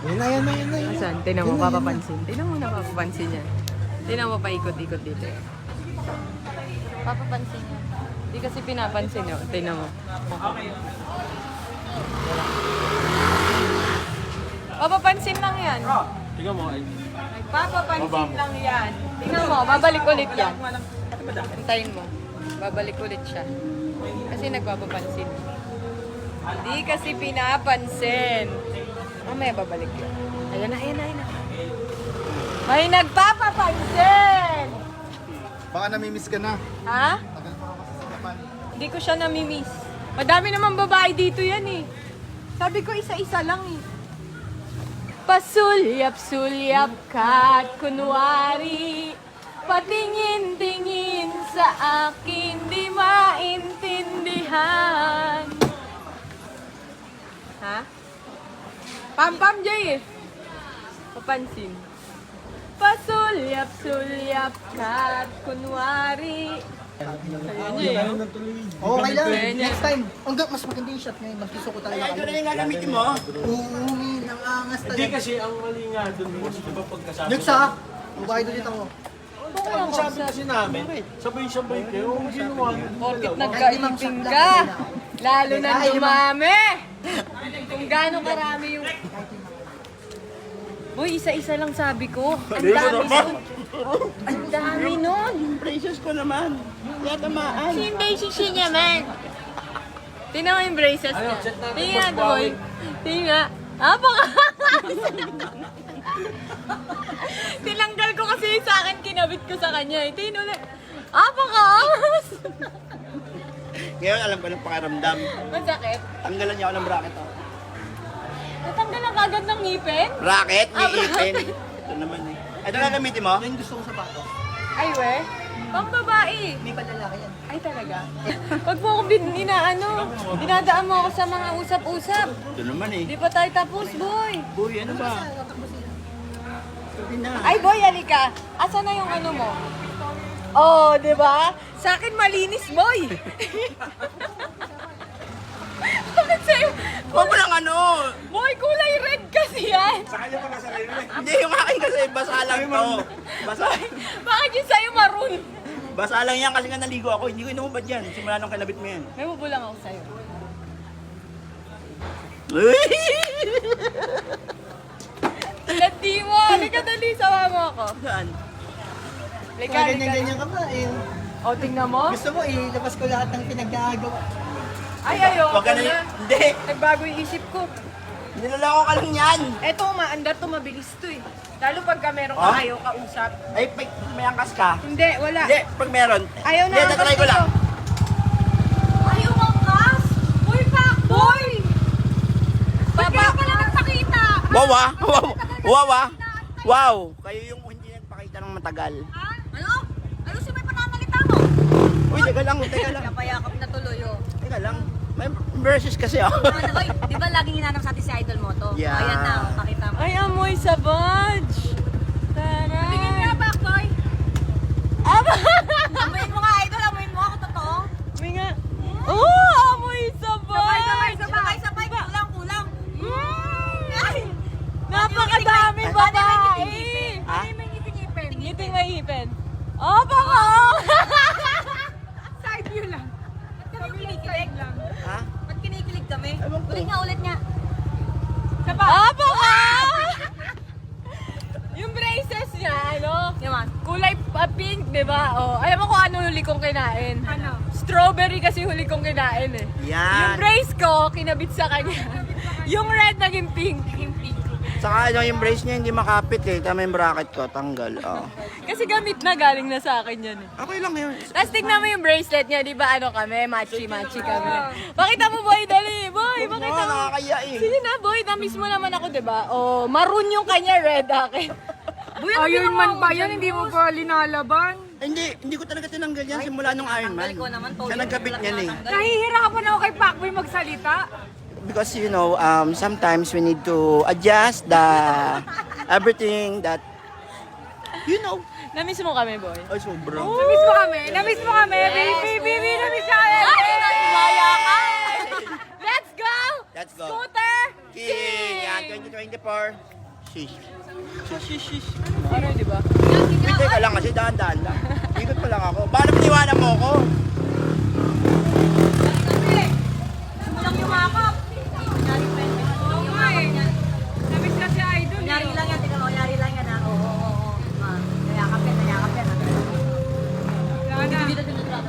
Yan na, yan na, yan na. Asan? Tinan mo, papapansin. Tinan mo na papapansin yan. Tinan mo, paikot-ikot dito. Papapansin yan. Hindi kasi pinapansin yun. Tinan mo. Papapansin lang yan. Tingnan mo, ay. Papapansin lang yan. Tingnan mo, babalik ulit yan. Antayin mo. Babalik ulit siya. Kasi nagpapapansin. Hindi kasi pinapansin. Mamaya babalik yun. Ayan na, ayan na, ayan na. May nagpapapansin! Baka namimiss ka na. Ha? Tagal pa ako sa Japan. Hindi ko siya namimiss. Madami naman babae dito yan eh. Sabi ko isa-isa lang eh. Pasulyap-sulyap ka at kunwari patingin-tingin sa akin di maintindihan. Ha? Pam-pam Jay eh. Papansin. Pasulyap-sulyap ka at kunwari. Ayan eh. Okay lang. Ayan, Next time. Hanggang mas maganda yung shot ngayon. Mas gusto ko talaga. Ito na yung gagamitin mo? Uumi, nangangas talaga. Hindi kasi ang mali nga doon mo, di ba pagkasama? Nagsa. Magbayad ulit ako. Ang sabi kasi namin, sabay-sabay kayo, ang ginawa nyo. Bakit nagkaipin ka? Lalo na dumami! Kung gaano karami yung... Boy, isa-isa lang sabi ko. Ang dami nun. Ang dami nun. Yung braces ko naman. Kaya tamaan. Hindi si naman. Tingnan mo yung braces niya. Tingnan, boy. Tingnan. Tinanggal ko kasi sa akin, kinabit ko sa kanya. Tingnan ulit. Apakaangas! Ngayon alam ko ng pakiramdam. Masakit. Tanggalan niya ako ng bracket. Oh. Natanggal ang kagad ng ngipin? Bracket? May bracket. ipin. Ito naman eh. Ito gagamitin mo? Yan yung gusto kong sapatos. Ay, we. Pang babae. May panlalaki yan. Ay, talaga. Pag mo ako dinadaan mo ako sa mga usap-usap. Ito naman eh. Di pa tayo tapos, boy. Boy, ano ba? Sabi na. Ay, boy, halika. Asa na yung ano mo? Oh, di ba? Sa akin malinis, boy. Bakit sa'yo? Huwag mo lang ano. Boy, kulay red kasi yan. Sa kanya pa nasa rin eh. Hindi, yung akin kasi basa lang to. Basa, Bakit yung sa'yo maroon? basa lang yan kasi nga naligo ako. Hindi ko inumubad yan. Simula nung kinabit mo yan. May bubulang ako sa'yo. Lati mo. Halika, dali. Sawa mo ako. Saan? Halika, Kaya halika. ganyan-ganyan ka pa eh. O, tingnan mo. Gusto mo ilabas ko lahat ng pinaggagawa. Ay, ayoko Huwag ka na na. Hindi. Nagbago yung isip ko. Nilalako ka lang yan. Eto, umaandar to, mabilis to eh. Lalo pagka meron ka Ah? ayaw kausap. Ay, pag may angkas ka. Hindi, wala. Hindi, pag meron. Ayaw na Hindi, tatry ko lang. Ayaw angkas? Boy, pak! Boy! Kaya pala nagpakita. Wow ah! Wow! Wow ah! Wow! Kayo yung hindi nagpakita ng matagal. Ha? Ano? Ano si may pananalita mo? Uy, teka lang, teka lang. Napayakap na tuloy oh. Teka lang. May versus kasi oh. Oy, di ba laging hinanap sa atin si Idol mo to? Yeah. Ayan na, pakita mo. Ay, amoy sa badge. Tara. Tingin nga, Backboy. Aba! Amoyin mo nga, Idol. Amoyin mo ako, totoo. May nga. Oh, amoy sa badge. Sabay, kulang. Ay, napakadami babae. Ha? May ngipin-ngipin. Ngiting may ipin. Oh, baka. Side view lang. Ba't kami kinikilig lang? Ha? Ba't kinikilig kami? Ewan ko. Ulit nga. Ah, baka. Yung braces niya, ano? Yaman. Kulay pink, di ba? Oh, alam mo kung ano huli kong kinain? Ano? Strawberry kasi huli kong kinain eh. Yung Yan. brace ko, kinabit sa kanya. Yung red naging pink. Saka ano, yung brace niya hindi makapit eh. Tama yung bracket ko, tanggal. Oh. Kasi gamit na, galing na sa akin yan eh. Okay lang yun. Tapos tignan mo yung bracelet niya, di ba ano kami? Matchy-matchy kami. Pakita mo boy, dali. Boy, pakita mo. Nakakaya eh. Sige na boy, na-miss mo naman ako, di ba? Oh, maroon yung kanya, red akin. Iron Man ba yan? Hindi mo pa linalaban? Hindi ko talaga tinanggal yan simula nung Iron Man. Tanggal ko naman to. Siya nagkabit niyan eh. Nahihirapan ako kay Pacboy magsalita. Because you know, sometimes we need to adjust the everything that you know. Na-miss mo kami, boy. Ay, sobra. Namiss mo kami. Namiss mo kami. Yes, Baby, namiss kami. Ay, umaya ka! Let's go! Let's go. Scooter King! Yan, 2024. Shish. Ano, di ba? Wait, teka lang kasi dahan-dahan lang. Ikot pa lang ako. Paano piniwanan mo ako? Walang yumakap. Oo nga eh. Namiss na si Idol eh. Yari lang yan, tingnan mo, yari lang yan ha. Oo. Nayakap yan. Wala na. Dito.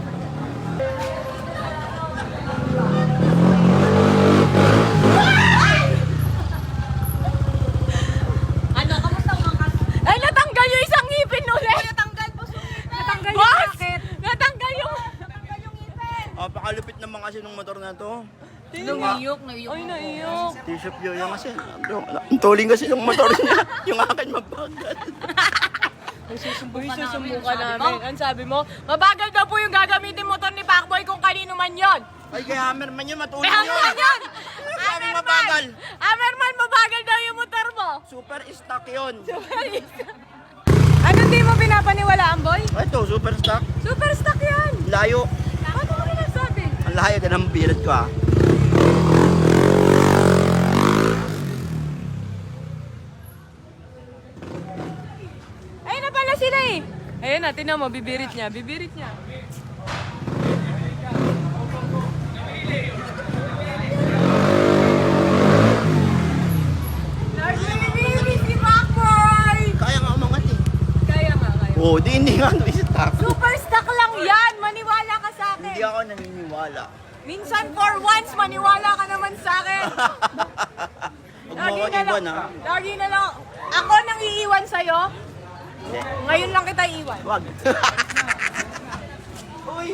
Ano, kamusta ang mga Ay, natanggal yung isang ngipin ulit. natanggal po sungit? Natanggal yung Boss! jacket. Natanggal yung... Oh, pakalupit naman kasi ng motor na to. Naiyok. Ay, naiyok. T-shirt yun yan kasi. Ang tuling kasi ng motor niya. Yung akin mabagal. Uy, susubukan namin. Ang sabi mo, mabagal daw po yung gagamitin motor ni Pacboy kung kanino man yon. Ay, kay Hammerman yun, matulog Kaya yun. naman yun! Sabi mabagal. Hammerman, mabagal daw yung motor mo. Super stock yun. Ano di mo pinapaniwalaan, boy? Ito, super stock. Super stock yan. Layo. Paano mo rin nagsabi? Ang layo ka ng bilat ko ah. Ayun na pala sila eh. Ayun na, tinan mo, bibirit niya. Nagbibirit si Pacboy! Kaya nga umangat eh. Kaya nga. Oo, hindi nga no, stock. Super stock lang yan! Maniwala ka sa akin! Hindi ako naniniwala. Minsan for once, maniwala ka naman sa akin! Huwag mo ako iwan ah. Lagi na lang. Ako nang iiwan sa'yo. Hindi. Ngayon lang kita iiwan. Wag. Uy!